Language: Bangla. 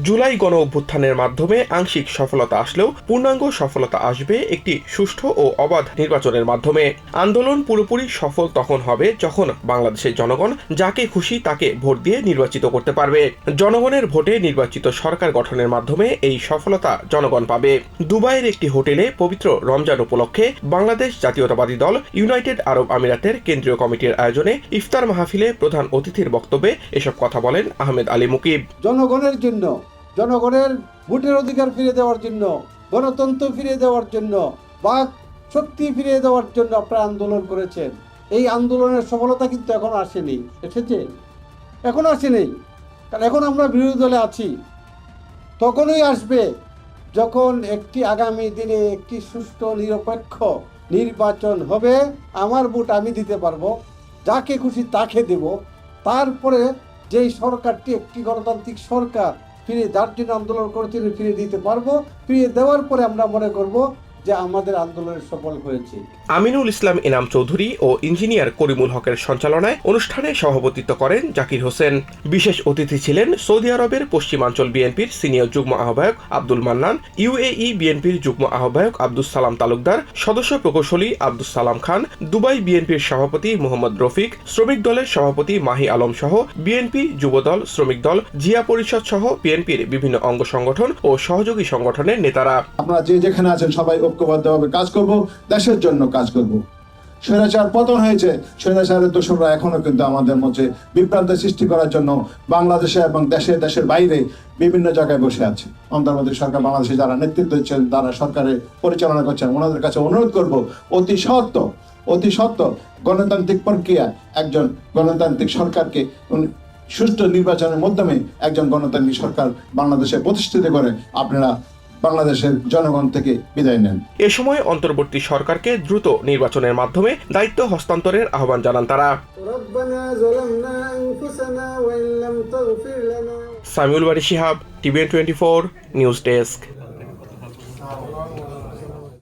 জুলাই গণ অভ্যুত্থানের মাধ্যমে আংশিক সফলতা আসলেও পূর্ণাঙ্গ সফলতা আসবে একটি সুষ্ঠু ও অবাধ নির্বাচনের মাধ্যমে। আন্দোলন পুরোপুরি সফল তখন হবে যখন বাংলাদেশের জনগণ যাকে খুশি তাকে ভোট দিয়ে নির্বাচিত করতে পারবে। জনগণের ভোটে নির্বাচিত সরকার গঠনের মাধ্যমে এই সফলতা জনগণ পাবে। দুবাইয়ের একটি হোটেলে পবিত্র রমজান উপলক্ষে বাংলাদেশ জাতীয়তাবাদী দল ইউনাইটেড আরব আমিরাতের কেন্দ্রীয় কমিটির আয়োজনে ইফতার মাহফিলে প্রধান অতিথির বক্তব্যে এসব কথা বলেন আহমেদ আলী মুকিব। জনগণের জন্য, জনগণের ভোটের অধিকার ফিরে দেওয়ার জন্য, গণতন্ত্র ফিরে দেওয়ার জন্য, বাক শক্তি ফিরিয়ে দেওয়ার জন্য আপনারা আন্দোলন করেছেন। এই আন্দোলনের সফলতা কিন্তু এখন আসেনি, এসেছে? এখন আসেনি, কারণ এখন আমরা বিরোধী দলে আছি। তখনই আসবে যখন একটি আগামী দিনে একটি সুষ্ঠু নিরপেক্ষ নির্বাচন হবে। আমার ভোট আমি দিতে পারবো, যাকে খুশি তাকে দেব। তারপরে যেই সরকারটি একটি গণতান্ত্রিক সরকার ফিরিয়ে, যার জন্য আন্দোলন করেছিলেন, ফিরিয়ে দিতে পারবো। ফিরিয়ে দেওয়ার পরে আমরা মনে করব যে আমাদের আন্দোলনের সফল হয়েছে। আমিনুল ইসলাম ইনাম চৌধুরী ও ইঞ্জিনিয়ার করিমুল হকের সঞ্চালনায় অনুষ্ঠানে সভাপতিত্ব করেন জাকির হোসেন। বিশেষ অতিথি ছিলেন সৌদি আরবের পশ্চিমাঞ্চল বিএনপির সিনিয়র যুগ্ম আহ্বায়ক আব্দুল মান্নান, ইউএই বিএনপির যুগ্ম আহ্বায়ক আব্দুস সালাম তালুকদার, সদস্য প্রকৌশলী আব্দুস সালাম খান, দুবাই বিএনপির সভাপতি মোহাম্মদ রফিক, শ্রমিক দলের সভাপতি মাহি আলম সহ বিএনপি, যুবদল, শ্রমিক দল, জিয়া পরিষদ সহ বিএনপির বিভিন্ন অঙ্গ সংগঠন ও সহযোগী সংগঠনের নেতারা। আপনারা যে যেখানে আছেন সবাই ঐক্যবদ্ধভাবে কাজ করব, দেশের জন্য কাজ করব। স্বৈরাচার পতন হয়েছে, স্বৈরাচারের দোসররা এখনো কিন্তু আমাদের মধ্যে বিভ্রান্তি সৃষ্টি করার জন্য বাংলাদেশে এবং দেশের বাইরে বিভিন্ন জায়গায় বসে আছে। অন্তর্বর্তী সরকার বাংলাদেশে যারা নেতৃত্ব দিচ্ছেন, যারা সরকারের পরিচালনা করছেন, ওনাদের কাছে অনুরোধ করব অতি সত্ত্বর গণতান্ত্রিক প্রক্রিয়া একজন গণতান্ত্রিক সরকারকে সুষ্ঠু নির্বাচনের মাধ্যমে একজন গণতান্ত্রিক সরকার বাংলাদেশে প্রতিষ্ঠিত করে আপনারা বাংলাদেশের জনগণ থেকে বিদায় নেন। এ সময় অন্তর্বর্তী সরকারকে দ্রুত নির্বাচনের মাধ্যমে দায়িত্ব হস্তান্তরের আহ্বান জানান তারা। সামিউল বারী শিহাব, TVN24 নিউজ ডেস্ক।